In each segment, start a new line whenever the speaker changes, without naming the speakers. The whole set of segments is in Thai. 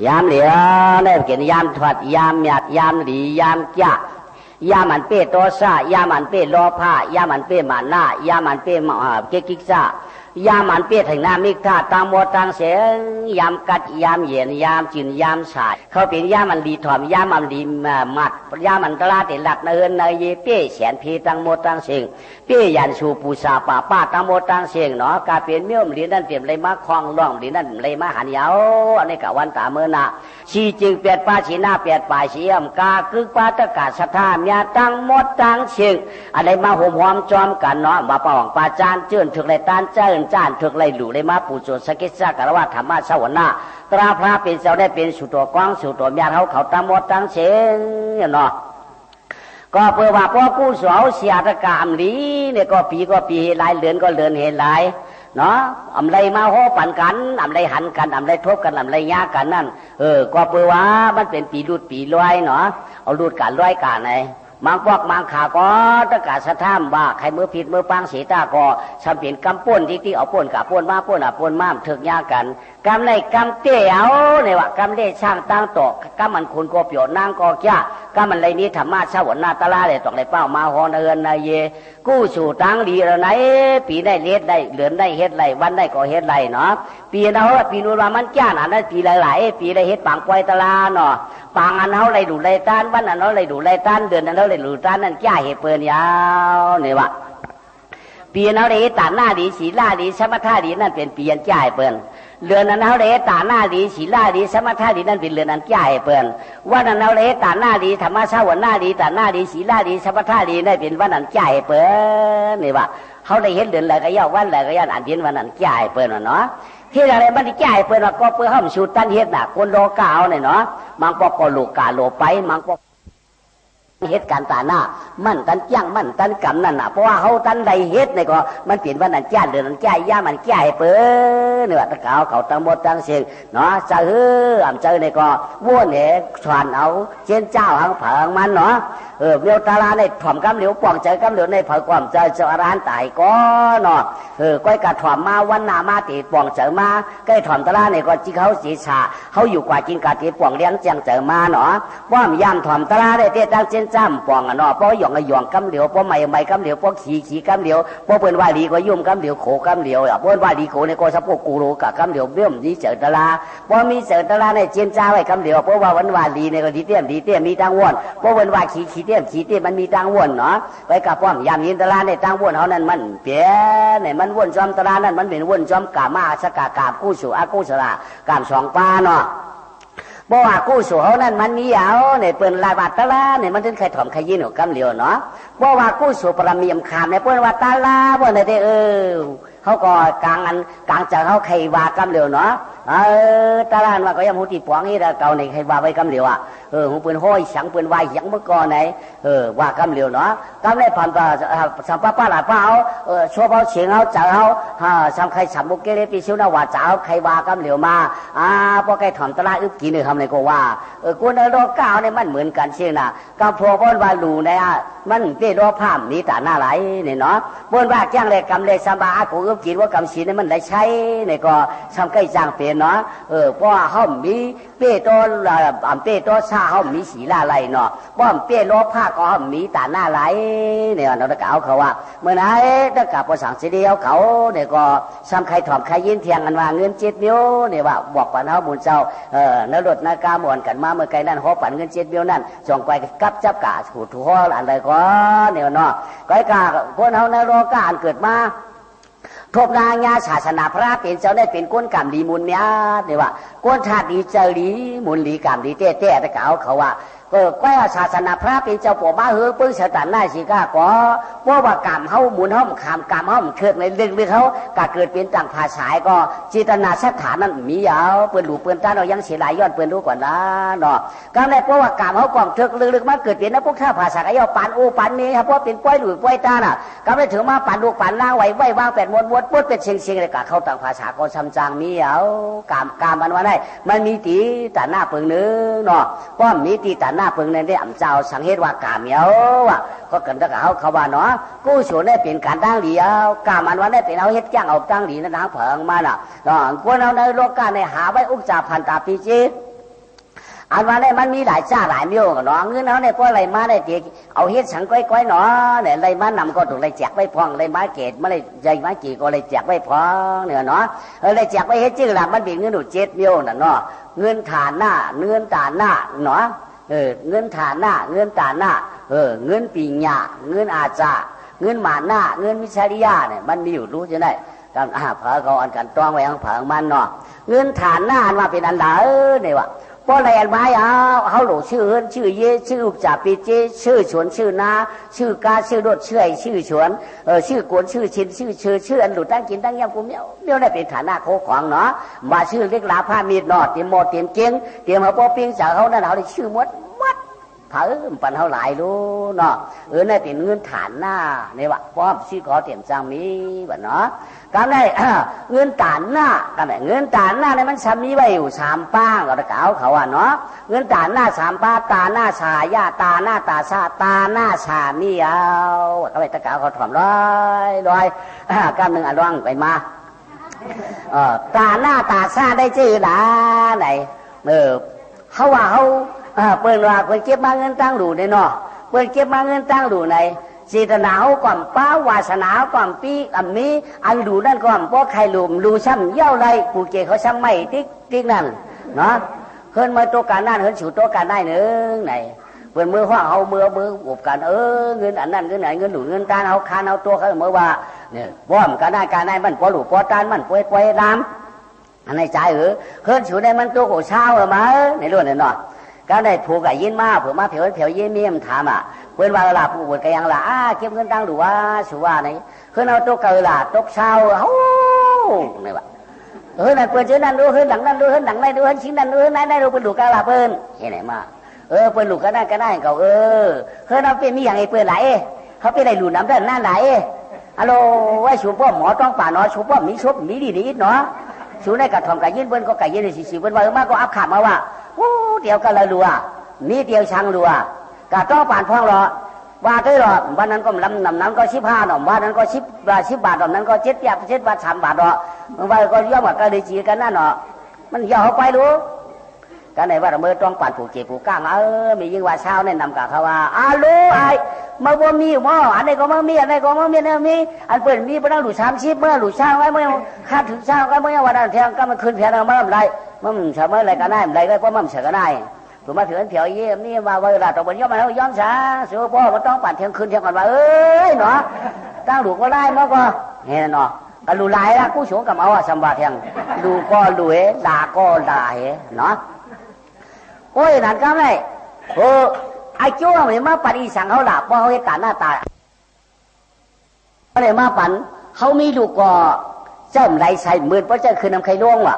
ยามเหลียวได้เกินยามถอดยามหยาดยามหลียามจ้ายามันเป้โตซายามันเป้โลภายามันเป้มานะยามันเป้เกกิกซายามันเป้ถึงหน้ามิกท่าตามโมตังเสียงยามกัดยามเย็นยามจินยามสายเขาเป็นยามันดีถอมยามันดีมัดยามันตลาดติหลักเนินเนยเป้แสนพีตังโมตังเสียงเป้ยันชูปูซาป่าป้าตังโมตังเสียงเนาะกาเปลี่ยนเมี่ยมหลีนั่นเปลี่ยนเลยมาคลองล่องหลีนั่นเลยมาหันยาวอันนี้กะวันตาเมื่อนาชีจึงเปียดป้าชีหน้าเปียดป่าชียมกากึกป้าตะกาศธาเมียตังหมดตังเชียงอะไรมาห่มหอมจอมกันเนาะมาป่องป่าจานเจื้อนถึกไรตานเจื้อนจานถึกไรหลู่เลยมาปูโจสกิจกรวาธรรมะสวรรค์ตราพระเป็นเจ้าได้เป็นสุตัวกว้างสุตัวเมียเขาตังหมดตังเชียงเนาะก็เพื่อว่าพอกู้สาวเสียตะกามลีเนี่ยก็ปีหลายเดือนก็เดือนเห็นหลายเนาะอำไรมาโหปั่นกันอำไรหันกันอำไรทบกันอำไรยากันนั่นก็เพื่อว่ามันเป็นปีรูดปีลอยเนาะเอารูดกันลอยกันไหนมังพวกมังขาก็ตะกาสะท่ามว่าใครมือผิดมือปังสีตาก็ชำเปลี่ยนกำป้นที่เอาป้นกับป้นมาป้นป้นมาถึกยากันกำไรกำเตี้ยเอาเนี่ยว่ากำเล่ช่างตั้งตอกกำมันคุณก็เปียวนางก็แก่กำมันไรนี้ธรรมะชาวนาตะลาเลยตอกเลยเป้ามาหอนเอินนายเยกู้สู่ตั้งดีแล้วไหนปีได้เล็ดได้เหลือนได้เฮ็ดไรวันได้ก็เฮ็ดไรเนาะปีนั้นปีนู้นว่ามันแก่หนาได้ปีหลายปีได้เฮ็ดปังปล่อยตะลาเนาะปางอันเขาไรดูไรต้านวันอันเขาไรดูไรต้านเดือนอันเขาไรดูต้านนั่นแก่เหตุเปิลยาวเนี่ยว่ปีนั้นเขาไรตาหน้าดีศีลาดีสมถะดีนั่นเป็นปีอันแก่เปิลเรือนนั้นเขาไรตาหน้าดีศีลาดีสมถะดีนั่นเป็นเรือนอันแก่เปิลวันนั้นเขาไรตาหน้าดีธรรมะชาวหน้าดีตาหน้าดีศีลาดีสมถะดีนั่นเป็นวันอันแก่เปิลเนี่ยว่าเขาได้เห็นเดือนอะไรก็ย่อวันอะไรก็ย่ออันเดียนวันอันแก่เปิลเนาะที่อะไรมันที่แก่เปิลก็เพื่อห้ามชูตันเฮ็ดน่ะคนโลกาเอาเนี่ยเนาะมังปอกก็โลกาโลไปมังปอกเหตุการณ์ตาหน้ามันตันจ้างมันตันกำนั่นน่ะเพราะว่าเขาตันใดเหตุเนี่ยก็มันเปลี่ยนวันนั้นแก่เดือนนั้นแก่ย่ามันแก่เปิลเนี่ยตะเขาตั้งหมดตั้งเสียงเนาะจะอ่ำเจอเนี่ยก็ว้วนเนี่ยชวนเอาเช่นเจ้าหังเผงมันเนาะเมียวตาลาในถ่อมกำเหลียวป่องเจอกำเหลียวในเผยความเจอเจ้าร้านตายก็เนาะก้อยกระถ่อมมาวันนามาตีป่องเจอมาใกล้ถ่อมตาลาเนี่ยก็จีเขาสีชาเขาอยู่กว่ากินกาตีป่องเลี้ยงเจียงเจอมาเนาะว่ามยามถ่อมตาลาได้เตี้ยตั้งเช่นจ้ำป่องเนาะเพราะหยองกำเหลียวเพราะไม่กำเหลียวเพราะขี่กำเหลียวเพราะเปิ้นว่าดีก็ยุ่มกำเหลียวโขกำเหลียวเปิ้นว่าดีโขเนี่ยก็สะโพกกูรูกับกำเหลียวเบี้ยมดีเจอตาลาเพราะมีเจอตาลาในเจียนจ้าไว้กำเหลียวเพราะว่าวันวาดีเนี่ยก็ดีเตี้ยมีตังวนเพราะวันว่าขี่เตี้ยมันมีตังวนเนาะไปกับป้อมยามยินตาลาในตังวนเขานั่นมันเปียเนี่ยมันวนจอมตาลานั่นมันเป็นวนจอมกามาสกากาบกู้สู่อากู้สระกามสองป้าเนาะบ่ว่ากู้สู่เขานั่นมันมีเอาเนี่ยเปิ้นลายบาดตาลาเนี่ยมันถึงใครถ่อมใครยินหนูกำเหลียวเนาะบ่ว่ากู้สู่ปรมียมขามเนี่ยเปิ้นว่าตาลาบ่เนี่ยเขาก็กลางจากเขาใครว่ากำเหลียวเนาะตาลานว่าก็ยังหูตีปวงนี่เก่าในใครว่าไว้กำเหลียวหูปืนห้อยสังปืนวายหยังเมื่อก่อนไหนว่ากำเหลียวเนาะกำได้ผ่านก็สัมป้าหลาป้าเอาชัวเผาเฉียงเอาจ่าเอาสัมใครสัมบุกเกเรปีชิวนาว่าจ่าเอาใครว่ากำเหลียวมาพอใครถ่อมตาลาอึบกินเนี่ยทำอะไรก็ว่ากูในโลกเก่าเนี่ยมันเหมือนกันเชียงนะก็พอพ้นว่าลูเนี่ยมันเตี้ยรอผ้ามีตาหน้าไหลเนี่ยเนาะพ้นว่าแจ้งเลยกำเลยสัมบากูอึบกินว่ากำศีเนี่ยมันได้ใช้เนี่ยก็ทำใกล้จางเปลี่ยนเนาะเพราะเขามีเป้โตเป้โตซาเขามีสีลาไหลเนาะเพราะเป้รอผ้าก็เขามีตาหน้าไหลเนี่ยเราตะกาวเขาว่าเมื่อไหร่ตะกาวภาษาสีเดียวเขาเนี่ยก็ซ้ำใครถ่อมใครยินเทียงกันว่าเงิน7 นิ้วเนี่ยว่าบอกปันเขาบุญเจ้านรดนากาหมวนกันมาเมื่อไกลนั่นเขาปั่นเงิน7 นิ้วนั่นจองไปกับจับกาถูกหัวอะไรก็เนี่ยเนาะก้อยกาพวกเขาในโลกาอันเกิดมาทบนางาศาสนาพระเป็นเจ้าได้เป็นก้นกรรมดีมุนเนี้ยเนี่ยว่าก้นธาตุดีเจรีมุนดีกรรมดีเต้แต่เขาว่าก็ศาสนาพระเป็นเจ้าปู่มาเฮือปื้อสถานหน้าสิก้าก็เพราะว่ากรรมเขาหมุนห้อมขามกรรมห้อมเกิดในเรื่องเขาก็เกิดเป็นต่างภาษาก็จิตนาสถานนั้นมียาวเปิดหลูเปิดตาเรายังเสียหลายย้อนเปิดรู้ก่อนนะเนาะก็ในเพราะว่ากรรมเขากล่อมเถิกลึกๆมาเกิดเป็นนักพวกข้าภาษาก็ย่อปานโอปานนี้ครับเพราะเป็นป้อยหลุยป้อยตาน่ะก็ไม่ถึงมาปานลูกปานล่างไว้วาง8 ม้วนปุ๊บเป็นเชียงเลยก็เข้าต่างภาษาก็ซ้ำจางมีเอากรรมมันว่าได้มันมีตีแต่หน้าเปิงนึงเนาะเพราะมีตีแต่หน้าเปิงในได้เจ้าสังเหตุว่ากามเยาว่ะก็เกิดจากเขาว่าเนาะกู้ส่วนได้เป็นการตั้งเหลียวกามันว่าได้เป็นเอาเฮ็ดจ้างเอาตั้งเหลีนั่นทางเผิงมาน่ะเนาะพวกเราในโลกาในหาไว้อุจจาพันตาปีจิต อันว่าเนี่ยมันมีหลายจ้าหลายเมียวกันเนาะเงินเขาเนี่ยพวกอะไรมาได้เด็กเอาเฮ็ดสังก้อยๆเนาะเนี่ยอะไรมานำก็ถูกอะไรแจกไว้พองอะไรมาเกตมาเลยใจมากี่ก็เลยแจกไว้พองเนี่ยเนาะเลยแจกไว้เฮ็ดจื้อละมันเป็นเงินหนู7 เมียวน่ะเนาะเงินฐานหน้าเงินฐานหน้าเนาะเงินฐานหน้าเงินฐานหน้าเงินปีญาเงินอาจาเงินหมาหน้าเงินวิชาริยาเนี่ยมันมีอยู่รู้จะได้การเผาเขาอันกันต้องไว้อังเผามันเนาะเงินฐานหน้ามาเป็นอันใดเนี่ยวะเพราะอะไรอันไม้เขาหลูชื่อเฮิรนชื่อเย่ชื่ออุจจาปิเจชื่อฉวนชื่อนาชื่อกาชื่อรถชื่อไอชื่อฉวนชื่อกวนชื่อชินชื่ออันหลุดตั้งกินตั้งยำกูเมียวได้เป็นฐานะโคของเนาะมาชื่อเล็กลาผ้ามีดเนาะเตรียมโมเตรียมเก่งเตรียมเอาป้อปิ้งจากเขานั่นเขาได้ชื่อมดเผาปันเท่าหลายรู้เนาะนี่เป็นเงินฐานหน้าเนี่ยวะเพราะชื่อขอเตรียมจังมีแบบเนาะการได้เงินฐานหน้าการได้เงินฐานหน้าเนี่ยมันมีไว้อยู่3 ป้างเราตะเกาเขาว่าเนาะเงินฐานหน้า3 ป้าตาหน้าชายาตาหน้าตาชาตาหน้าชามีเอาเขาไปตะเกาเขาถ่อมร้อยการหนึ่งร่องไปมาตาหน้าตาชาได้ชื่อหลาไหนเขาว่าเขาเปิดว่าเปิดเก็บมาเงินตั้งดูในเนาะเปิดเก็บมาเงินตั้งดูในเจตนาเขาก่อนป้าวาสนาก่อนปีอันนี้อันดูนั่นก่อนเพราะใครลุมดูช้ำเย้าไรกูเกเขาช้ำไม่ติ๊กนั่นเนาะเฮิรนมาโตการนั่นเฮิรนฉูโตการได้หนึ่งไหนเปิดมือห้องเขามืออุบกันเงินอันนั้นเงินไหนเงินหนุนเงินตานเขาคานเอาตัวเขาเมื่อว่าเนี่ยว่อมการได้มันพอหลุดพอตานมันป่วยน้ำอันในใจเฮิรนฉูได้มันตัวโขเช้าเหรอมาในรุ่นเนี่ยเนาะก็ได้ผูกกับยินมาเผื่อมาเผียวยินเมียมถามเพื่อนว่าลาผู้บวชกันยังเก็บเงินตั้งดูว่าชัวไหนเพื่อนเอาตัวเกลือตกเช้านี่วะนั่นเปิดเจอนั่นดูหลังนั่นดูหลังนั่นดูชิ้นนั่นดูนั่นได้ดูเป็นลูกกะลาเปิ้นเห็นไหนมาเป็นลูกก็ได้เขาเอาเป็นมีอย่างไอ้เปิ้นหลายเขาเป็นอะไรหลุดน้ำด้านนั่นหลายฮัลโหลว่าชูป้อมหมอต้องป่าเนาะชูป้อมมีชบมีดีนิดเนาะชูในกระทำกับยินเปิ้นก็กับยินในสีเปิ้นว่ามาก็อับขาดมาว่าเดียวกันละรัวนี่เดียวช่างรัวกะต้องป่านพ้องรอว่าได้หรอวันนั้นก็ลำนั้นก็15 หน่อวันนั้นก็10 บาทหน่อนั้นก็7 บาท 3 บาทหรอวันก็ย่อมก็เลยจีกันนั่นเนาะมันย่อเขาไปรู้กันไหนว่าเมื่อต้องป่านผูกเจ็บผูกก้างมียิ่งว่าเช้าเนี่ยนำกับเขาว่ารู้ไอ้มาบ่มีหม้ออันนี้ก็มามีอันนี้ก็มามีเนี่ยมีอันเปิดมีไปนั่งหลุด30เมื่อหลุดเช้าไว้เมื่อคาดถึงเช้าก็เมื่อวันนั้นเที่ยงก็มันขึ้นเพียงเมื่อไรมันเฉยเมื่อไรก็ได้ไรก็เพราะมันเฉยก็ได้ถูกมาถึงเถียวเยี่ยมนี่มาเวลาตอนบนย่อมมาแล้วย่อมช้าเสือพ่อมันต้องปั่นเที่ยงคืนเที่ยงก่อนว่าเนาะตั้งหลุดก็ได้เมื่อก็เห็นเนาะก็หลุดลายละกู้ชงกับเอาสัมบาเที่ยงดูก็ดูด่าก็ด่าเนาะโอ้ยนั่นก็ไม่ไอ้จ้วงเนี่ยมาปั่นอีสังเขาหลับเพราะเขาเห็นตาหน้าตาอะไรมาปั่นเขามีลูกก็เจ้าไรใส่หมื่นเพราะเจ้าคืนน้ำไข่ล่วงว่ะ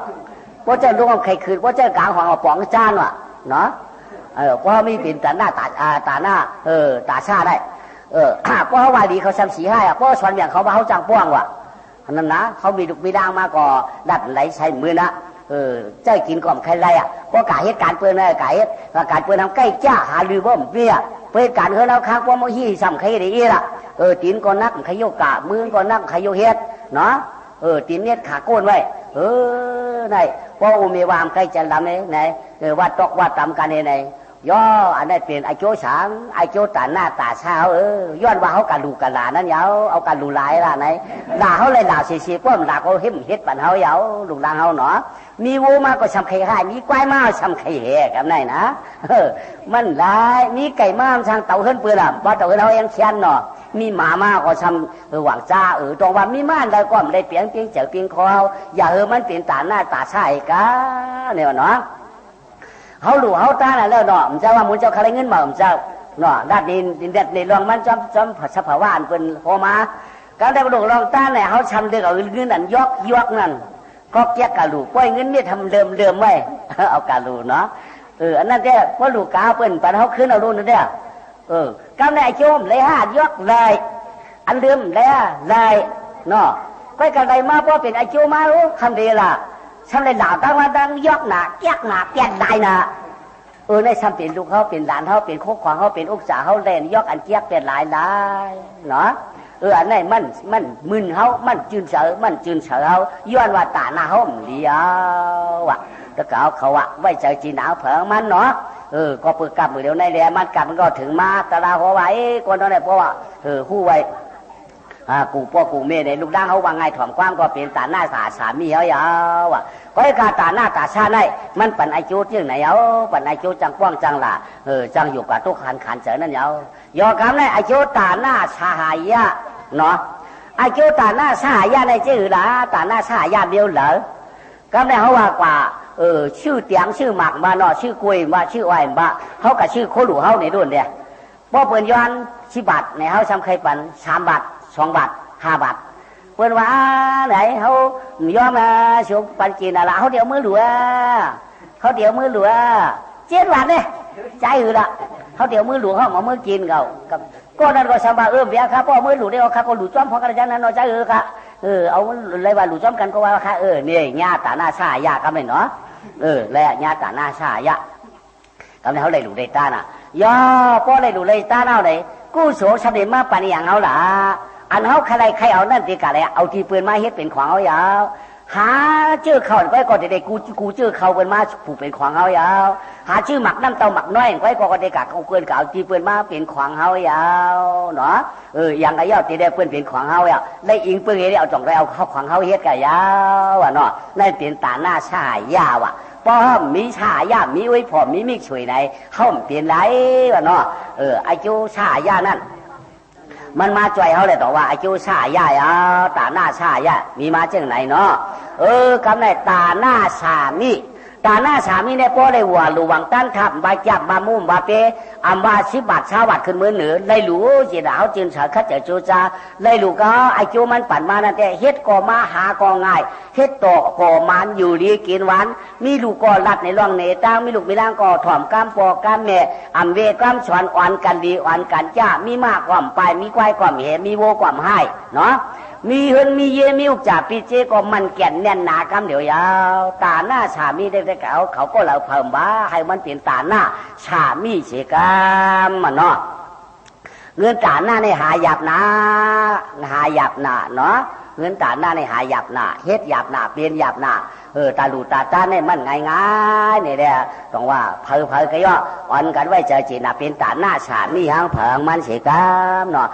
เพราะเจ้าล่วงไข่คืนเพราะเจ้ากลางหัวป๋องจานว่ะเนาะเพราะมีเป็นตาหน้าตาหน้าตาชาได้เพราะเขาวาดีเขาซ้ำสีให้เพราะสอนอย่างเขาว่าเขาจังป้วงว่ะนั่นนะเขามีลูกมีด่างมาก่อดัดไรใส่หมื่นนะเจ้ากินก่อมใครไรเพราะกายเหตุการณ์เปื่อนอะไรกายเหตุการณ์เปื่อนทำใกล้จ้าหาลือบ่มเบี้ยเพื่อการเขาแล้วค้างว่าโมหีซ้ำใครได้อีละตีนก็นักขยโยกะมือก็นักขยโยเฮ็ดเนาะตีนเน็ตขาโกนไว้ไหนเพราะอุเมวามใครจะลำไหนว่าตกว่าตำกันไหนย่ออันนั้นเป็นไอโจช้างไอโจตาหน้าตาเช้าย้อนว่าเขาการดูกันหลานั่นเอาการดูหลายล่ะไหนด่าเขาเลยด่าเสียๆป้อมด่าเขาเห็มเฮ็ดปั่นเขาลูกหลานเขาเนาะมีวัวมาก็ช้ำไข่ให้มีควายมาช้ำไข่แห่กับไหนนะมันหลายมีไก่มาช่างเต่าเฮิรนเปลือกว่าเต่าเฮิรนเขาเองเชียนเนาะมีหมามาก็ช้ำหวังจ้าตรงว่ามีม่านได้ก็ไม่ได้เปลี่ยนเจียวเปลี่ยนคออย่ามันเปลี่ยนตาหน้าตาใช่กะเนี่ยเนาะเขาหลู่เขาตาน่ะแล้วเนาะมันจะว่ามุนเจ้าใครเงินมามันจะเนาะด้านนี้เด็ดในรองมันจำผัดสภาวะอันเป็นพอมาการได้ประดุกรองตาเนี่ยเขาชำเดือดเอาเงินนั่นยกนั่นก็แก้กาลูป้อยเงินเนี่ยทำเดิมไว้เอากาลูเนาะอันนั้นเนี่ยพอลูกกาเปิ้นปันเขาขึ้นเอารุ่นนั่นเนี่ยกำในโจมเลยยกเลยอันเดิมเลยเนาะก้อยกันใดมาเพราะเป็นไอโจมารู้คำเดียวล่ะทำเลยด่าตั้งมาตั้งยกหนาแก้กหนาแก้ได้นะในทำเป็นลูกเขาเป็นหลานเขาเป็นโคกขวางเขาเป็นอุกษาเขาเล่นยกอันแก้กเป็นหลายเนาะอันไหนมันมึนเขามันจืนเสือเขาย้อนว่าตาหน้าเขาเลี้ยวว่ะ แล้วก็เอาเขาอะไว้ใจจีหนาวเผงมันเนาะก็เปิดกลับมือเดียวในแหลมันกลับมันก็ถึงมาตาลาหัวไว้คนนั้นเนี่ยเพราะว่าหู้ไว้กูพ่อกูเมย์ในลูกด่างเขาว่าไงถ่อมกว้างก็เป็นตาหน้าสามีเขายาวอ่ะก็ไอ้การตาหน้าตาชาในมันปันไอจูที่ไหนเอาปันไอจูจังกว้างจังล่ะจังอยู่กับทุกขันเจอนั่นยอคำในไอจูตาหน้าชาหายะเนาะไอจูตาหน้าชาหายะในชื่อละตาหน้าชาหายะเดียวเหรอก็ในเขาว่ากว่าชื่อเตียงชื่อหมักมาเนาะชื่อกล้วยมาชื่ออ้อยมาเขากับชื่อโคหลูเขาในรุ่นเนี่ยบ่เปิ่นย้อน10 บาทในเขาซ้ำเคยปัน3 บาท2 บาท5 บาทเปิ่นว่าไหนเขาย้อนมาชงปันกินอะไรเขาเดี๋ยวมือหลัวเขาเดี๋ยวมือหลัว7 บาทเนี่ยใจละเขาเดี๋ยวมือหลัวเขามามือกินเขากับก็นั่นก็สบายเบียครับพ่อมือหลัวได้เอาครับก็หลุดจ้อมของกันจังนั้นเนาะใจค่ะเอาเลยว่าหลุดจ้อมกันก็ว่าค่ะเนี่ยญาตาหน้าชายาก็ไม่เนาะและญาตาหน้าชายะก็ไม่เขาเลยหลุดได้ตาน่ะย่อพ่อเลยหลุดเลยตาเน่าเลยกู้โสชาเดมาปานอย่างเขาล่ะอันเขาใครเอานั่นตีกันเลยเอาที่ปืนมาเฮ็ดเป็นของเขายาวหาชื่อเขาก็เด็กกูชื่อเขาเป็นมาผูกเป็นของเขายาวหาชื่อหมักน้ำเต้าหมักน้อยก็เด็กกะเขาเกินเอาที่ปืนมาเป็นของเขายาวเนาะอย่างไรยาวตีได้ปืนเป็นของเขาอ่ะได้อิงปืนเฮ็ดเอาจ่องได้เอาเข้าของเขาเฮ็ดกันยาวอ่ะเนาะได้เป็นตาหน้าชายาวอ่ะป้อมมีชายามีไว้พอมีมิกช่วยไหนเขาเปลี่ยนไรวะเนาะไอจูชายานั่นมันมาจ่วยเขาเลยต่อว่าไอจูชายาตาหน้าชายามีมาจังไหนเนาะคำไหนตาหน้าสามีตาหน้าสามีเนี่ยพ่อได้หัวหลวงตั้นขับบาจับบามุ่มบาเปอัมบา10 บาท20 บาทขึ้นมือเหนือเลยหลูจีดาวจีนเฉยขัดเจจูจ้าเลยหลูก็ไอจูมันปั่นมานั่นแต่เฮ็ดก่อมาหาก่อง่ายเฮ็ดโตก่อมันอยู่ดีกินหวานมีลูกก่อลัดในร่องเนตั้งมีลูกมีร่างก่อถ่อมก้ามปอก้ามแม่อัมเวก้ามสอนอ่อนกันดีอ่อนกันจ้ามีมากกว่าไปมีควายกว่าเหมีโวกว่าให้เนาะมีเฮินมีเยมีอุกจ่าปีเจก็มันแก่นแน่นหนากำเดียวยาวตาหน้าชามีได้เขาก็เหล่าเพิ่มบ้าให้มันเป็นตาหน้าชามีเชกามมันเนาะเงินตาหน้าในหาหยาบหนาเนาะเงินตาหน้าในหาหยาบหนาเฮ็ดหยาบหนาเปลี่ยนหยาบหนาตาดูตาตาเนี่ยมันง่ายๆนี่แหละต้องว่าเผยก็ย่ออ่อนกันไว้เจอจีน่ะเป็นตาหน้าฉามีหางเผิงมันเสียกามเนาะ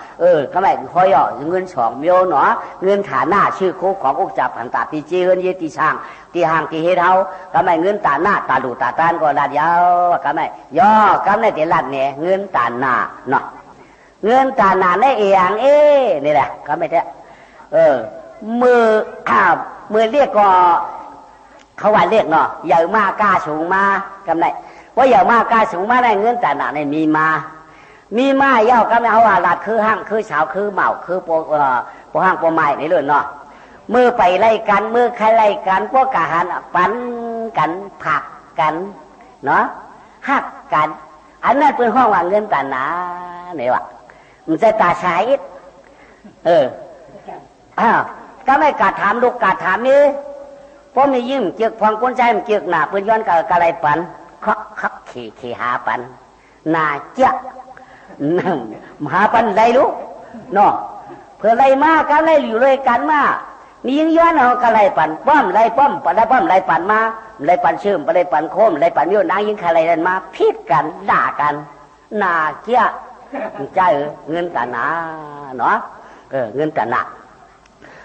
ก็ไม่ค่อยย่อเงิน2 มิลเนาะเงินฐานหน้าชื่อคุกของอุกจับผันตาปีจีเงินเยติช่างตีห่างตีเฮ็ดเฮาก็ไม่เงินตาหน้าตาดูตาตานก็ลาดยาวก็ไม่ย่อก็ไม่ตีลาดเนี่ยเงินตาหน้าเนาะเงินตาหน้าในเอียงนี่แหละก็ไม่ได้มือเรียกก็เขาว่าเรียกเนาะใหญ่มากกล้าสูงมากำไรว่าใหญ่มากกล้าสูงมาได้เงินแต่หนาเนี่ยมีมาเย่ากำไรเขาว่าหลัดคือห้างคือเฉาคือเหมาคือโปห้างโปไม้ในเรื่องเนาะมือไปไล่กันมือใครไล่กันพวกกะหันปันกันผักกันเนาะหักกันอันนั้นเป็นห้องว่าเงินแต่หนาเนี่ยวะมันจะตาชายก็ไม่กาถามลูกกาถามนี้พอมียิ้มเจือกพองก้นใจมันเจือกหนาเพื่อนย้อนกับอะไรปันคักขี่หาปันนาเจ๊ะหาปันไรรู้เนาะเพื่อไรมากันไรอยู่เลยกันมามียิ่งย้อนเอากับอะไรปันป้อมไรป้อมปันไรป้อมไรปันมาไรปันเชื่อมไรปันโคมไรปันโยนนางยิ่งอะไรนั่นมาพิดกันด่ากันนาเจ๊ะใจเงินตาหนาเนาะเงินตาหนา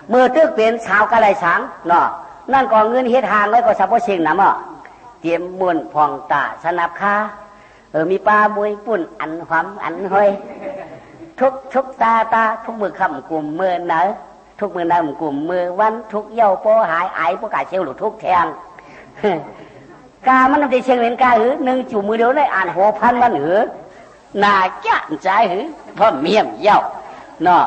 เมื่อตึกเป็นชาวกะไรช้างเนาะนั่นก็เงินเฮ็ดหางไว้ก็สับปะเชิงนะมั้งเตรียมมวนพองตาสนับขามีปลาบุยปุ่นอันหอมอันห้อยทุกตาทุกมือคำกลุ่มมือเนอทุกมือนำกลุ่มมือวันทุกเย้าโปหายไอพวกกาเชลหลุดทุกแทงกามันทำได้เชิงเหมือนกาหือหนึ่งจุ่มมือเดียวได้อ่านหัวพันมันหือนาจ้าใจหือพ่อเมียมเย้าเนาะ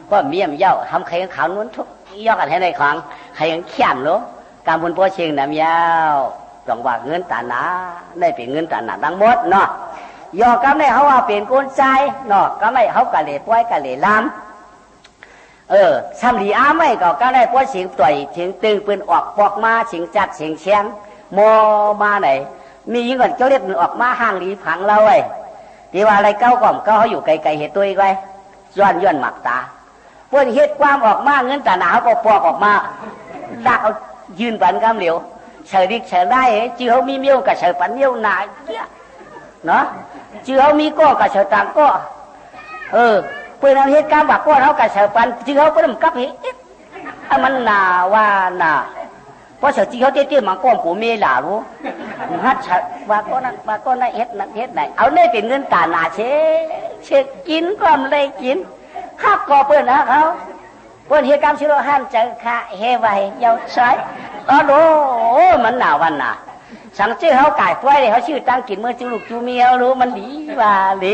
พ่อเมียมเย้าทำใครขาวนู้นทุกย่อกันให้ในของใครยังเขียนหรอการบุญโปเชียงน้ำยาวต้องว่าเงินตาหนาได้เป็นเงินตาหนาดังหมดเนาะย่อก็ไม่เขาว่าเป็นก้นใจเนาะก็ไม่เขากะเหล่ป้อยกะเหล่ล้ำซ้ำหลีอ้าไม่ก็ได้ป้อยเสียงต่อยเสียงตึงปืนออกปอกมาเสียงจัดเสียงเชียงโมมาไหนมียิ่งก่อนเจ้าเรียกออกมาห่างหลีผังเราไว้ที่ว่าอะไรเก้าก่อมเก้าเขาอยู่ไกลๆเหตุตัวอีกไว้ย้อนหมักตาเพื่อนเฮ็ดความออกมาเงินตาหนาเขาก็ปอกออกมาดักเอายืนปันกำเหลียว sợ đi sợ đai chứ không mi miêu cả sợ bắn miêu nại kia nó chứ không mi co cả sợ tàng coเพื่อนเอาเหตุการณ์ว่าก็เขากับเสือปันจีเขาก็ต้องกับเหตุมันหนาว่าหนาเพราะเสือจีเขาเตี้ยๆมันก้มกูมีหล่ารู้ฮัทว่าก็นั่นเหตุนั้นเหตุไหนเอาเนี่ยเป็นเงินตาหนาเช็กินก็ไม่ได้กินข้าก็เพื่อนนะเขาเพื่อนเหตุการณ์ชิโร่หันเจอข้าเฮไว้ยาวใช้โอ้มันหนาวันหนาสั่งชื่อเขาไก่ไฟเลยเขาชื่อตั้งกินเมื่อจูลูกจูเมียรู้มันหลีว่าหลี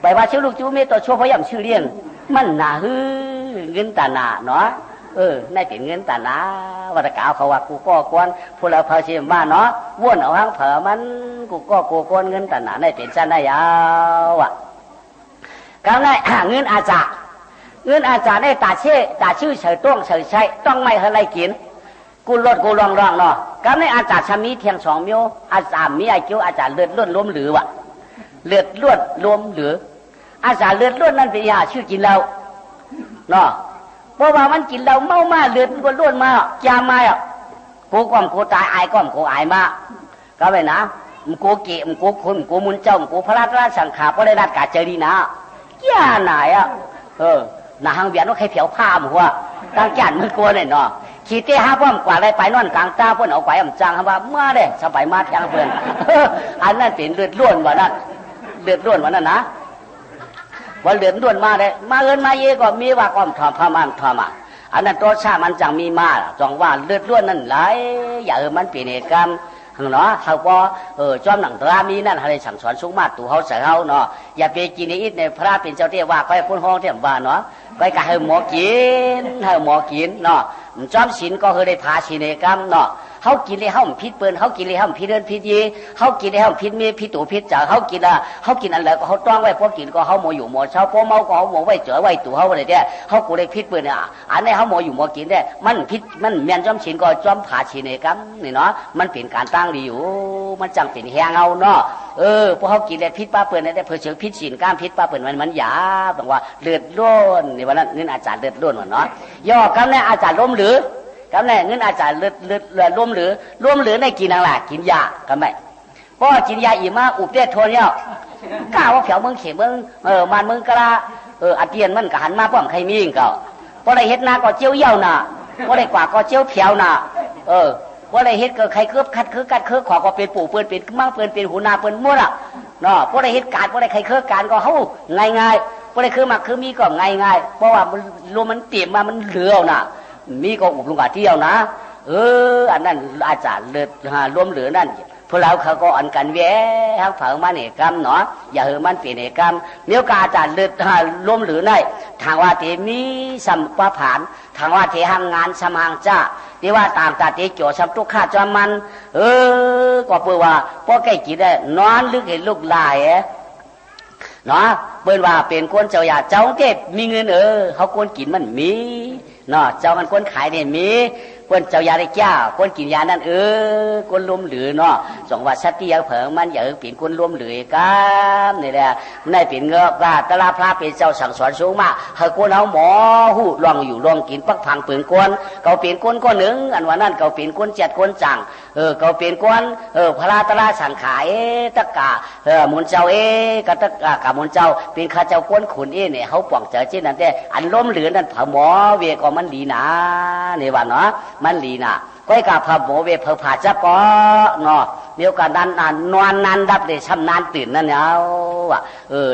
ไปว่าชื่อลูกจูเมียตัวชั่วพยายามชื่อเลี้ยงมันหนาเงินตาหนาเนาะในเป็นเงินตาหนาวัตกาวเขาว่ากูก็กวนพวกเราพาเชื่อมาเนาะว่นเอาหางเผอมันกูก็กูกวนเงินตาหนาในเป็นชั้นได้ยาวอ่ะก็ในเงินอาจารย์เงินอาจารย์ได้ตาชื่อเฉยต้องเฉยใช้ต้องไม่ให้ไรกินกูลดกูรองเนาะก็ในอาจารย์ชมีเทียงสองมิ้วอาจารย์มีไอคิวอาจารย์เลือดล้วนล้มหรือวะเลือดล้วนล้มหรืออาจารย์เลือดล้วนนั่นเป็นยาชื่อกินเราเนาะเพราะว่ามันกินเราเมามาเลือดก็ล้วนมาจามมาอ่ะกูก้มกูตายไอ้ก้มกูไอ้มาก็ไปนะกูเกะกูคุณกูมุนเจ้ากูพระราชสังขารก็ได้รัดกาเจรีนะย่าไหนอ่ะหนาหางเบียนว่าใครเผียวผ้าหมัวตั้งแก่นมันกลัวเนี่ยเนาะขี่เตะห้าป้อมกว่าอะไรไปนอนกลางตาเพื่อนเอาไก่อำจางว่ามาเด้สบายมาแทงเพื่อนอันนั้นเป็นเลือดล้วนว่านั่นเลือดล้วนว่านั่นนะว่าเลือดล้วนมาเลยมาเอินมาเยก็มีว่าก้อมทอมพามันทอมอันนั้นตัวชามันจังมีมาจังว่าเลือดล้วนนั่นหลายอย่ามันเป็นเหตุการณ์เนาะเขาพอจอมหนังตรามีนั่นอะไรสั่งสอนสูงมากตู่เขาใส่เขาเนาะอย่าไปกินอีกในพระเป็นเจ้าเตี้ยว่าก็ให้พ้นห้องเที่ยมว่าเนาะก็ให้หมอกินเนาะจอมศีลก็คือได้พาศีลในกรรมเนาะเขากินเลยเขาพิษเปืนเขากินเลยเขาพิษเดินพิษยีเขากินเลยเขาพิษมีพิษตู่พิษจ่าเขากินอะไรก็เขาต้องไว้พอกินก็เขาหมออยู่หมอเช้าพอเมาก็เขาหมอไว้เจอไว้ตู่เขาอะไรเนี่ยเขากูเลยพิษเปืนเนี่ยอันนี้เขาหมออยู่หมอกินเนี่ยมันพิษมันเมียนจอมศีลก็จอมผาศีลในกรรมนี่เนาะมันเป็นการตั้งดีอยู่มันจังเป็นแหงเอาเนาะพวกเขากินเลยพิษป้าเปืนเนี่ยเพื่อเชื้อพิษศีลกรรมพิษป้าเปืนมันหยาบบอกว่าเลือดล้นนี่วันนั้นเงินอาจารย์เลือดล้นเนาะย่อกันเนี่ยอาจารย์ล้มหรือกันเนี่ยเงินอาจารย์เลือดล้มหรือในกินอะไรกินยากันไหมเพราะกินยาอีมาอุบเด็ดทนเนี่ยกล้าว่าแถวเมืองเขมเมืองมันเมืองกะลาอาเตียนมันก็หันมาป้อมใครมีเก่าเพราะอะไรเฮ็ดนาก็เจียวเยี่ยวน่ะเพราะอะไรกว่าก็เจียวเพียวน่ะเพราะอะไรเฮ็ดก็ใครเคลือบคัดคือกัดขอก็เป็นปู่เปืนเป็นมั่งเปืนเป็นหูนาเปืนมั่วน่ะเนาะเพราะอะไรเฮ็ดการเพราะอะไรใครเคลือบการก็เขาง่ายเพราะอะไรคือมาคือมีก็ง่ายเพราะว่ามันลมมันเตี่ยมมามันเหลือน่ะมีก็อุบลงกาเที่ยวนะอันนั้นอาจารย์เลือดร่วมเหลือนั่นพวกเราเขาก็อันกันแย่ทั้งเผามันเอกรรมเนาะอย่าเฮมันเปลี่ยนเอกรรมเมียวกาอาจารย์เลือดร่วมเหลือได้ทางว่าเทมีสัมปะผานทางว่าเทหางงานสมังจ้าที่ว่าตามตาเตโจสัมตุกขาจอมันก็เพื่อว่าพอใกล้กินได้นอนลึกเห็นลูกลายเนาะเปิ้นว่าเป็นคนเจ้าอยากเจ้าเก็บมีเงินเขาควรกินมันมีเนาะเจ้ามันคนขายเนี่ยมีคนเจ้ายาได้แก้วคนกินยานั่นคนรวมหรือเนาะสองว่าสัตย์ยาเผิงมันอย่าเป็นคนรวมหรือกันนี่แหละในเป็นเงือกว่าตลาพระเป็นเจ้าสั่งสอนสูงมากเฮาคนเอาหมอหูลองอยู่ลองกินปักพังปืนกวนเขาเป็นคนก็หนึ่งอันว่านั่นเขาเป็นคนเจ็ดคนจังเขาเป็นคนพระราตลาสังขายตะกามุนเจ้าก็ตะกามุนเจ้าเป็นข้าเจ้าคนขุนเนี่ยเขาป่องเจอเช่นนั้นแต่อันล้มเหลือนั่นผาหมอเวก็มันดีนะนี่ว่าเนาะมันลีน่ะก้อยกับผาหมอเวเพอผาจะปอเนาะเดี๋ยวกันนั้นนอนนานดับเลยช้ำนานตื่นนั่นเอา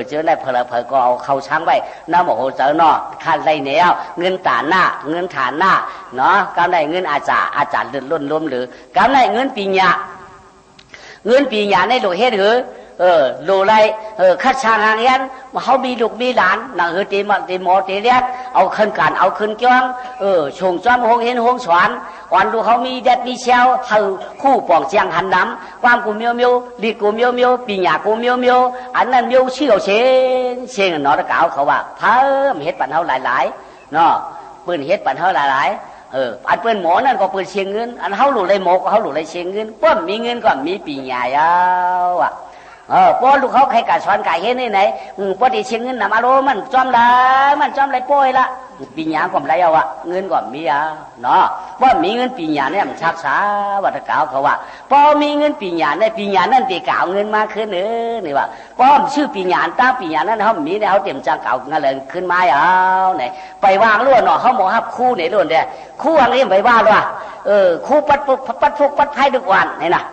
เจอได้เพลก็เอาเข้าช้างไว้น้ำโมโหเจอเนาะคันไรแนวเงินตาหน้าเงินฐานหน้าเนาะกำไรเงินอาจารย์เดือดล้นล้มหรือกำไรเงินปีญาในโลเฮ็ดหรือโลไรคัดชางหางยันเขามีลูกมีหลานหนังตีหมอตีเลี้ยเอาขึ้นการเอาขึ้นจ้องชงจ้อมหงเห็นหงสวนอ่อนดูเขามีแดดมีเชลเขาคู่ปองเจียงหันน้ำความกูเมียวลีกูเมียวปีหยากูเมียวอันนั้นเมียวเชี่ยวเชงเนาะตะเก่าเขาว่าเพิ่มเฮ็ดปันเขาหลายเนาะปืนเฮ็ดปันเขาหลายอันเปิ้นหมอนั่นก็เปิ้นเชียงเงินอันเขาหลุดเลยหมอก็เขาหลุดเลยเชียงเงินป้อมมีเงินก็มีปีหยาเอา ป้อลูกเขาใครกะสอนกะเห็นนี่ไหนป้อที่เชียงเงินนำอารมณ์มันจอมละมันจอมไรป้อยละปีหยาก็ไรเอาอะเงินก็มีอะเนาะว่ามีเงินปีหยาเนี่ยมันชักษาวัตกาวเขาว่าพอมีเงินปีหยาในปีหยานั่นตีเก่าเงินมาขึ้นนี่ว่าป้อมชื่อปีหยาตั้งปีหยานั่นเขามีเนี่ยเขาเตรียมจังเก่าเงินเลยขึ้นมาเอาเนี่ยไปวางล้วนเนาะเขาหมอฮับคู่เนี่ยล้วนเดียคู่อันนี้ไปว่าล้วนคู่ปัดฟุกปัดไพ่ทุกวันนี่นะ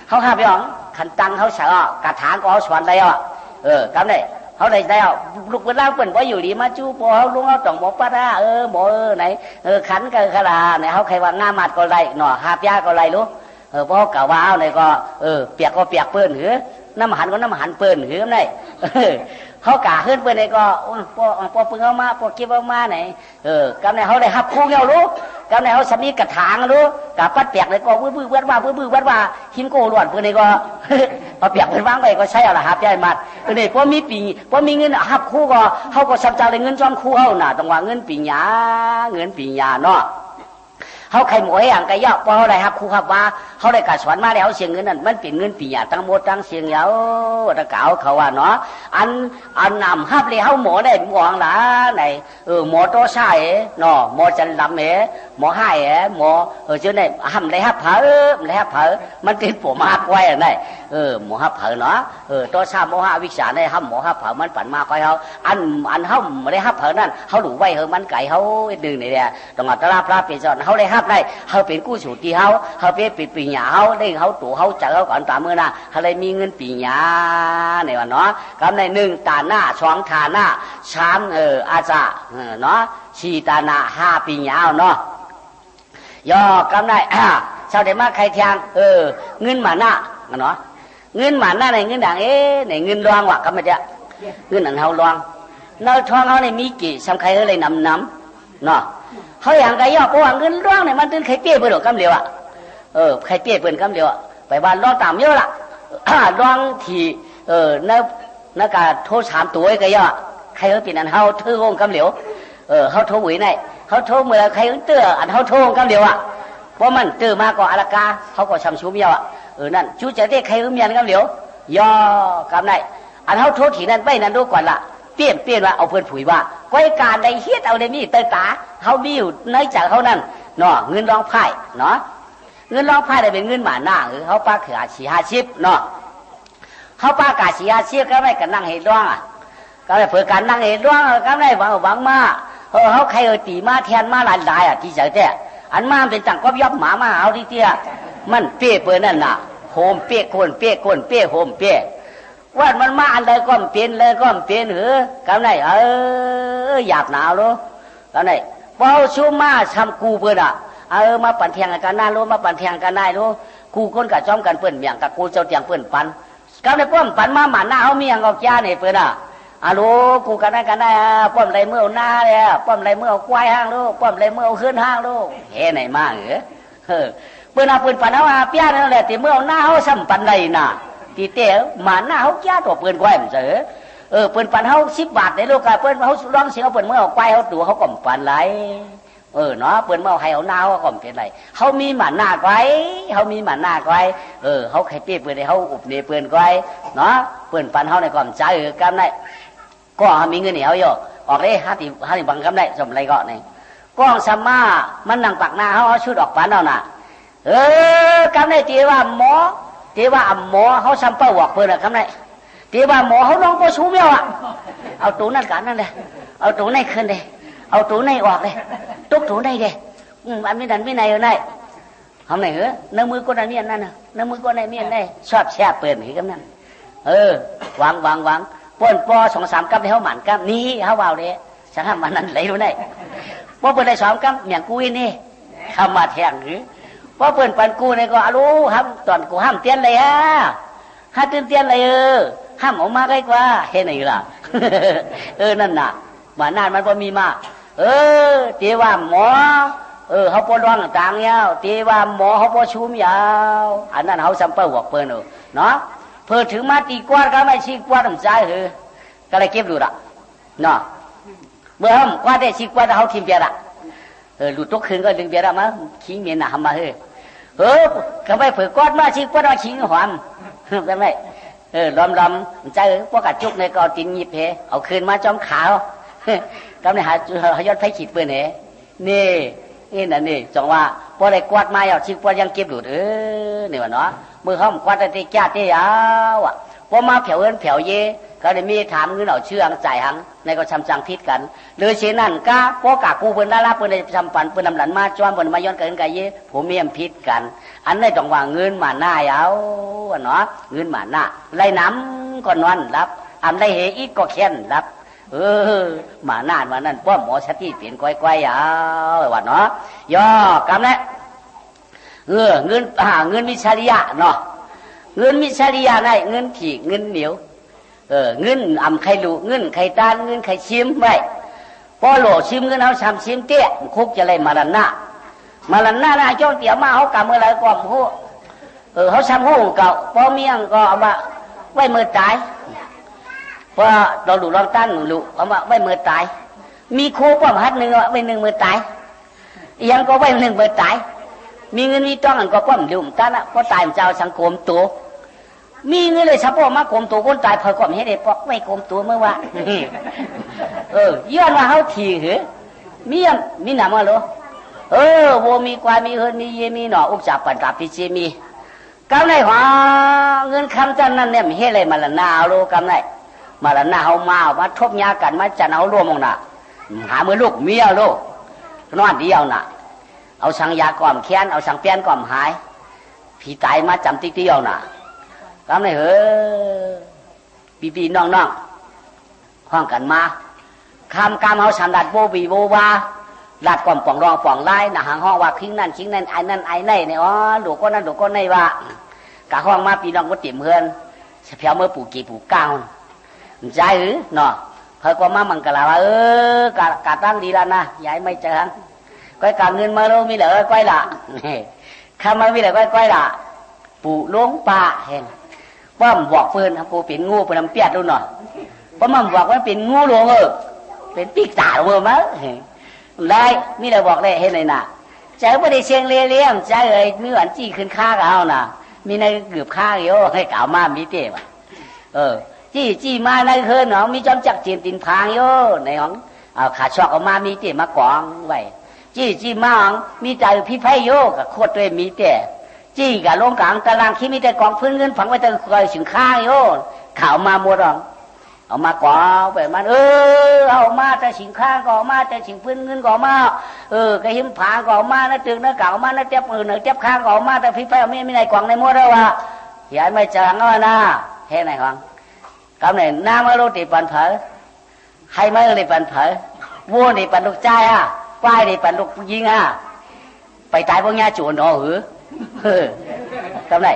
เขาห้าไปอ๋องขันตังเขาเฉากระถางก็เขาสวนได้อ่ะกำเนี่ยเขาได้แล้วลูกเวลาเปิ่นว่าอยู่ดีมาจู้พอเขาลุงเขาต้องหมอปัดหมอไหนขันกันขลาเนี่ยเขาใครว่างามัดก็ไรหน่อหาบยาก็ไรรู้เพราะเขากล่าวว่าเอาไหนก็เปียกก็เปียกเปื้อนหือน้ำหันก็น้ำหันเปื้อนหือไหนเขากะขึ้นเปื้อนไหนก็พอปึงเอามาพอเก็บเอามาไหนกำเนี่ยเขาได้หับคู่เงารู้กำเนี่ยเขาสำนีกระถางรู้กับปัดเปียกเลยก็บื้อวัดว่าหินโกล้วนเปื้อนไหนก็เอาเปียกเป็นวางไปก็ใช้เอาละหับยามัดเนี่ยพอมีปีพอมีเงินหับคู่ก็เขาก็สับจ่ายเงินจอมคู่เขาน่ะต้องว่าเงินปีหยาเนาะเขาใครหมวยอย่างไก่ย่อพอเขาได้หับคู่หับว่าเขาได้การสอนมาแล้วเสียเงินนั่นมันเป็นเงินปีหยาตั้งหมดตั้งเสียงยาวตะเก่าเขาว่าเนาะอันนำหับเลยเขาหมอได้หมวงหลาไหนหมอโตใช่เนาะหมอจันลำหมอให้หมอเจ้าเนี่ยห้ำเลยหับเผอมันติดผมหับไว้ไหนหมอหับเผอเนาะโตชาหมอหับวิชาในห้ำหมอหับเผอมันปั่นมาคอยเขาอันห้ำไม่ได้หับเผอนั่นเขาหลูไว้มันไก่เขาดึงนี่เนี่ยต้องอัตราพระเป็นสอนเขาได้หับได้เขาเป็นกู้สูตีเขาเป็นปีหยาเขาได้เขาตัวเขาจัดเขาก่อนตามมือนะเขาเลยมีเงินปีหยาเนี่ยว่าเนาะกำในหนึ่งตาหน้าสองตาหน้าสามอาจารย์เนาะสี่ตาหน้าห้าปีหยาเนาะย่อกำได้ชาวเดมาใครแทงเงินหมาหน้าเนาะเงินหมาหน้าในเงินด่างในเงินรวงว่ะก็ไม่ได้เงินอันเขารวงเนื้อทองเขาในมีกี่สำคัญเขาเลยนำเนาะเขาอย่างไรย่อเพราะว่าเงินรวงเนี่ยมันถึงใครเปี้ยไปหรอกกำเหลียวอ่ะใครเปี้ยเปิ่นกำเหลียวไปบ้านรอตามเยอะละรวงที่นักการโทษถามตัวไอ้ก็ย่อใครเขาเป็นอันเขาเทื่อวงกำเหลียวเขาโทษหวยในเขาโทษเมื่อใครเตื้ออันเขาโทษกำเหลียวอ่ะเพราะมันตื้อมาก็อาราคาเขาก็ชำชูเมียวอ่ะนั่นชูจะได้ใครเมียนกำเหลียวย่อกำได้อันเขาโทษถีนั่นไปนั่นดูก่อนละเปลี่ยนว่าเอาเพื่อนผุยว่าก้อยการใดเฮ็ดเอาได้มีเตยตาเขามีอยู่ในจากเขานั่นเนาะเงินรองไพ่เนาะเงินรองไพ่ได้เป็นเงินหมาหน้าเขาป้าเขือ4-50เนาะเขาป้ากา4-50ก็ไม่กันนั่งเห็ดร่องอ่ะก็ได้เผื่อการนั่งเห็ดร่องก็ได้หวังมาเขาใครตีมาแทนมาหลายอ่ะที่เฉยแต่อันมาเป็นต่างก็ยับหมามาเอาที่เตี้ยมันเปี้ยเปิดนั่นน่ะโฮมเปี้ยโคนเปี้ยโฮมเปี้ยว่ามันมาอันใดก็เป็นเลยก็เป็นหือกำไรหยาบหนาวรู้กำไรพอชูมาทำกูเปิดอ่ะมาปั่นเทียงกันหน้ารู้มาปั่นเทียงกันได้รู้กูคนกับจ้อมกันเปิ่นเมียงกับกูเจ้าเตียงเปิ่นปันกำไรป้อมปันมาหมันหน้าเขาเมียงเอาแก่เนี่ยเปิ่นอ่ะรู้กูกันได้ป้อมไรเมื่อหน้าเลยป้อมไรเมื่อควายห้างรู้ป้อมไรเมื่อขึ้นห้างรู้เฮ้ไหนมาเหรอเปิ่นเอาเปิ่นปันเอาเปี้ยนั่นแหละที่เมื่อหน้าเขาซ้ำปันไรน่ะที่เต๋อหมาหน้าเขาแก่ตัวเปิ่นควายมันเสือเปิ่นปันเขา10 บาทในโลกาเปิ่นเขาร้องเสียงเขาเปิ่นเมื่อควายเขาตัวเขาก่อมปันไรเนาะเปิ่นเมื่อให้เขาหน้าเขาก่อมเป็นไรเขามีหมาหน้าไว้เขามีหมาหน้าไว้เขาใครเปี้ยเปิ่นเขาอุบเนเปิ่นไว้เนาะเปิ่นปันเขาในก่อมใจกันได้ก็มีเงินเหนียวอยู่ออกเลย50บังกันได้สมไรก็นี่ก้องสมามันนั่งปักหน้าเขาชุดออกปันเอาน่ะกันได้ตีว่าหมอเขาซ้ำเป้าหวกเปิ่นอะกันได้ตีว่าหมอเขาลองก็ชูเมียวอ่ะเอาตูนั่นกันนั่นเลยเอาตูในขึ้นเลยเอาตูในออกเลยตุกตูในเลยอันไม่ดันไม่ในเอาไหนทำไหนเหรอเนื้อมือก็ได้เมียนนั่นน่ะเนื้อมือก็ได้เมียนได้ชอบแช่เปิ่นกันนั่นวางป้นปอ2-3 กัมให้เขาหมั่นกัมนี้เขาเอาเลยฉันทำมันนั้นไหลรู้ได้พอเปิดได้2 กัมอย่างกูนี่ทำมาแทงหรือพอเปิดปันกูเนี่ยก็รู้ห้ามตอนกูห้ามเตี้ยนเลยห้ามเตี้ยนเลยห้ามออกมาใกล้กว่าเห็นไหนล่ะนั่นน่ะหมานานมันพอมีมาตีว่าหมอเขาปวดร้อนต่างๆยาวตีว่าหมอเขาปวดชุ่มยาวอันนั้นเขาสัมเปหัวเปิลเนาะเพื่อถึงมาตีกวาดก็ไม่ชี้กวาดทำใจก็เลยเก็บดูละเนาะเมื่อเขากวาดได้ชี้กวาดเขาทิมเบียร์หลุดทุกคืนก็ดึงเบียร์มาขิงเมียนหนาทำมาก็ไม่เผื่อกวาดมาชี้กวาดมาขิงหอมได้ไหม ลอมใจพวกกระจุกในก็ตินหยิบเหเอาคืนมาจอมขาวกำในหายอดไฟขีดเปื่อนเหนี่นั่นนี่จังว่าพอได้กวาดมาเอาชิกพอยังเก็บหลุดนี่วะเนาะมือห้อมกวาดได้แก่ที่ยาวอ่ะพอมาแผ่วแผ่วเย่ก็ได้มีถามเงินเอาเชื่องใจหังในก็ชำจังพิษกันหรือเช่นนั้นก็พอกากูเปิ้นได้รับเปิ้นได้ชำปันเปิ้นนำหลันมาจ้อนเปิ้นมาย้อนกันเย่ผมมีมพิษกันอันนี้ต้องว่าเงินมาหน้าเอาเนาะเงินมาหน้าไล่น้ำก็นอนรับอันได้เหอีกก็เค้นรับมาหน้ามานั่นป้อมหมอสติเปลี่ยนก้อยๆเอาว่าเนาะย่อกำเนี่ยเงินมิชาริยะเนาะเงินมิชาริยะได้เงินถี่เงินเหนียวเงินอ่ำไข่ลูเงินไข่ตาลเงินไข่ชิมไว้พอโหลชิมเงินเอาชำชิมเตี้ยคุกจะเลยมาลันหน้าจ้องเตี๋ยวมาเขากำเมื่อไรก็หูเขาชำหูเก่าพอเมียงก็เอามาไว้มือตายพอเราดูลองตั้นลูเอามาไว้มือตายมีโคป้อมฮัดหนึ่งไว้หนึ่งมือตายยังก็ไว้หนึ่งมือตายมีเงินมีต้องอันก็ป้อมดุมตั้นอ่ะพอตายมันจะเอาสังคมตัวมีเงินเลยเฉพาะมาโกมตัวคนตายพอก่อนให้ได้ปอกไม่โกมตัวเมื่อวะย้อนว่าเขาทีเหรอมีหนามะโลโวมีกว่ามีเฮินมีเยมีหนออุกจับปันกับพิจิมีกำไรหัวเงินคำจันนั่นเนี่ยมีอะไรมาละนาโลกำไรมาละนาเอามาทบยากันมาจันเอารวมองน่ะหามือลูกเมียโลนอนเดียวน่ะเอาสังยาก่อมแค้นเอาสังเปียนก่อมหายผีตายมาจำติ๊กเดียวน่ะกำไรปีน้องห้องกันมาคำกามเขาสันดัดโบบีโบวาลัดก่อมป่องรองป่องไล่หน้าหางห้องว่าคิงนั่นไอ้นั่นไอ้เนี่ยหลวงก็นั่นหลวงก็ในว่ากะห้องมาปีน้องก็ติ่มเฮือนเพียวเมื่อปู่กี่ปู่ก้าวใจหรือเนาะเคยก็มามังกรว่ากะตั้งดีแล้วนะยายไม่เจอก้อยกะเงินมาโลมีเหลือก้อยละคำมามีเหลือก้อยละปู่ล้วงป่าเห็นว่ามันบอกเพื่อนปู่เป็นงูเป็นน้ำเปียดดูหน่อยเพราะมันบอกว่าเป็นงูหลวงเป็นปีกตาหลวงมั้งได้มีอะไรบอกได้เห็นเลยน่ะใจไม่ได้เชียงเลี้ยงใจเลยเนื้ออันจี้ขึ้นข้ากับเอาน่ะมีในเกือบข้าเยอะให้กล่าวมามีเตี้ยจี้มาในเฮือนหนองมีจอมจักจีนตินพางโยในของเอาขาชอกออกมามีเตี้ยมากองไว้จี้มาของมีใจพี่ไพโยกับโคตรด้วยมีเตี้ยจี้กับลงกลางตารางคิดมีแต่กองพื้นเงินฝังไว้แต่คอยถึงข้าโยข่าวมาหมดหรอกเอามากว่าไปมันเอามาแต่สินค้าก็มาแต่สินพื้นเงินก็มาก็หิมผาก็มานะตึกนะเก่ามานะเจ็บนะเจ็บข้างก็มาแต่พี่ไฟไม่ในกล่องในมัวแล้ววะเห็นไม่จังว่านะเห็นไหนฟังคำไหนน้ามาโรตีปันเผยให้มาโรตีปันเผยวัวนี่ปันลูกใจควายนี่ปันลูกยิงไปตายพวกนี้จู่หนอหือคำไหน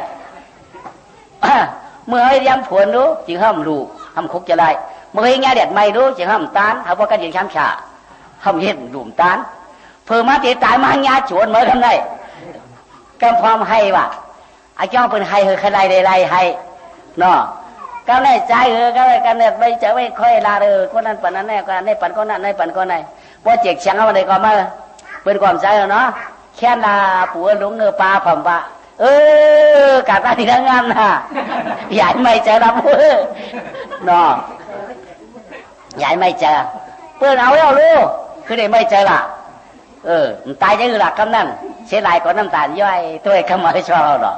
เมื่อให้ย้ำผวนรู้จึงห้ามรู้ห้ามคุกจะได้เมื่อให้ง่ายเด็ดไม่รู้จึงห้ามตานเขาบอกกันอย่างช้ำฉาห้ามเห็นหลุมตานเพื่อมาตีตายมาง่ายจวนเมื่อทำไงกำพร้อมให้ว่ะไอ้เจ้าเป็นให้ใครได้ให้เนาะก็ได้ใจก็ได้กันเนี่ยไม่จะไม่ค่อยลาคนนั้นปันนั้นแน่คนนั้นได้ปันคนนั้นได้ปันคนไหนพอเจ็กเชียงเอาอะไรก็มาเป็นความใจเนาะแค่ลาผัวลุงเงือปลาผมว่ากาตาที่ทั้งงานน่ะใหญ่ไม่เจอรับเนาะใหญ่ไม่เจอเพื่อนเอาแล้วลูกคือได้ไม่เจอล่ะตายจะคือหลักคำนั้นเสียดายก่อนน้ำตาลย่อยตัวเองขโมยชอบเราหรอ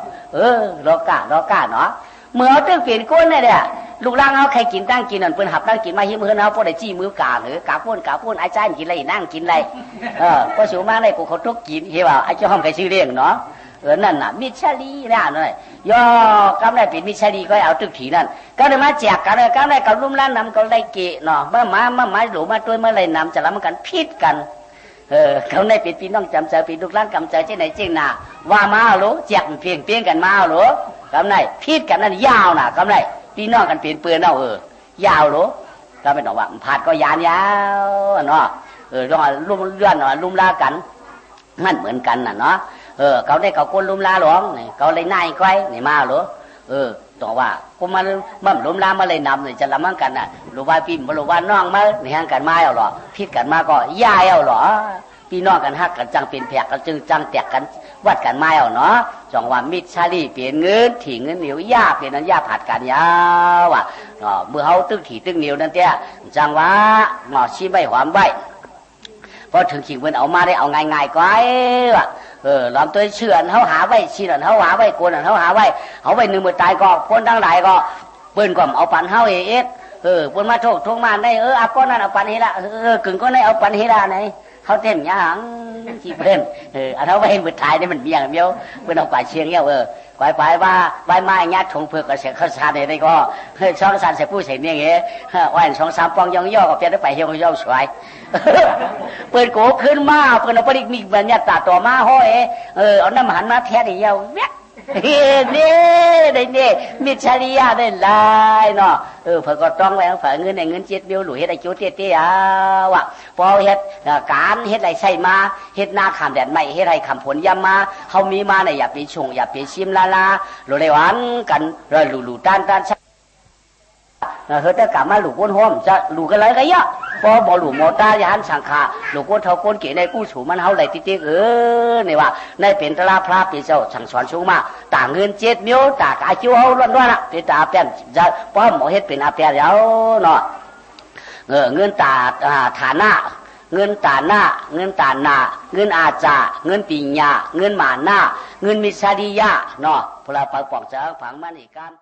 รอกาเนาะเมื่อเอาตึ้งเปลี่ยนก้นเนี่ยลูกล่างเอาใครกินตั้งกินนั่นเพื่อนหับตั้งกินมาหิ้มเพื่อนเอาพวกได้จี้มือกาหรือกาพ่นไอ้ใจมันกินอะไรนั่งกินอะไรพอสูงมากเลยกูเขาทุกกินเหี้ยว่าไอ้เจ้าห้องใครชื่อเรียงเนาะนั่นน่ะมิชลีน่ะเลยย่อกำไรเป็นมิชลีก็เอาตึกถีนั่นก็เลยมาแจกกันเลยก็ได้กับลุ่มล้านนำก็ได้เกะเนาะเมื่อมาหลูมาตัวเมื่อไรนำจะรับกันพิษกันเขาในเป็นพี่น้องจำใจเป็นลูกล้านกำใจเช่นไหนเจ้งน่ะว่ามาหลูแจกเปลี่ยนกันมาหลูกำไรพิษกันนั่นยาวน่ะกำไรพี่น้องกันเปลี่ยนเปลือนเอายาวหลูก็ไม่ต้องว่าผัดก็ยาวเนาะต้องลุ่มเลื่อนเนาะลุ่มลากันมันเหมือนกันน่ะเนาะเขาได้เขาคนลุมลาหลวงนี่เขาเลยนายก้อยนี่มาหรอตัวว่ากูมันลุมลามาเลยนำนี่จะละมั่งกันน่ะรู้ว่าพี่รู้ว่าน้องมาในห่างกันมาเอาหรอพิษกันมาก็ย่ายเอาหรอพี่น้องกันฮักกันจังเป็นแผลกันจึงจังแตกกัน วัดกันมาเอาเนาะจองว่ามิตรชาลีเปลี่ยนเงินถี่เงินเหนียวย่าเปลี่ยนนั้นย่าผัดกันยาวอ่ะเมื่อเขาตึกถี่ตึกเหนียวนั่นเตี้ยจังว่าหมอชี้ใบหวามใบพอถึงขิงเพิ่นเอามาได้เอาง่ายๆก็ไอ้ว่ะลำตัวเชื่อนเขาหาไว้ชี้นั่นเขาหาไว้โกนนั่นเขาหาไว้เขาไว้หนึ่งมือตายก็คนทั้งหลายก็เปิ้นก็เอาปันเขาเอฟเปิ้นมาโทษทุกมาได้เอาก้อนนั้นเอาปันเฮละกึ่งก้อนนั้นเอาปันเฮละไหนเขาเต้นยังขี้เพิ่นอันเขาไว้มือตายนี่มันเบี้ยงเบี้ยวเปิ้นเอาไปเชียงเงี้ยไปว่าใบไม้ยัดถงเผือกก็เสียข้าวสารในก็ช่องสารเสียผู้เสียเนี่ยเงี้ยวันช่องสามปองย่องย่อก็เปลี่ยนไปเฮียวย่อสวยเปิดโกขึ้นมาเปิดเอาไปดิมีบรรยากาศต่อมาห้อยเอาน้ำหันมาแท้ดิเยาแวะนี่ได้นี่มิชลียาได้ลายเนาะเพิ่นก็ต้องไว้ฝากเงินในเงิน7 นิ้วหลุยเฮ็ดได้จุดเตี้ยๆว่ะพอเฮ็ดการเฮ็ดไรใส่มาเฮ็ดนาขามแดดไม่เฮ็ดไรขามผลยำมาเฮามีมาเนี่ยอย่าไปชงอย่าไปชิมลาโลได้หวานกันหลู่ๆต้านเฮ้ยแต่กลับมาหลู่ก้นห้อมจะหลู่กันไรกันเยอะพอบอกหลู่โมตายานสังขาหลู่ก้นเท่าก้นเก๋ในกู้สูมันเฮาไหลติ๊กนี่ว่าในเป็นตลาพระปีเจ้าสั่งสอนสูงมาต่างเงิน7 นิ้วต่างอาชีวเฮาล้วนๆละเป็นตาแป้นจะเพราะหมอเฮ็ดเป็นอาแป้นแล้วเนาะเงินตาฐานะเงินตาหน้าเงินตาหน้าเงินอาจาเงินปิญญาเงินหมาหน้าเงินมิสาดิยะเนาะพวกเราปองเจ้าผังมันอีกกัน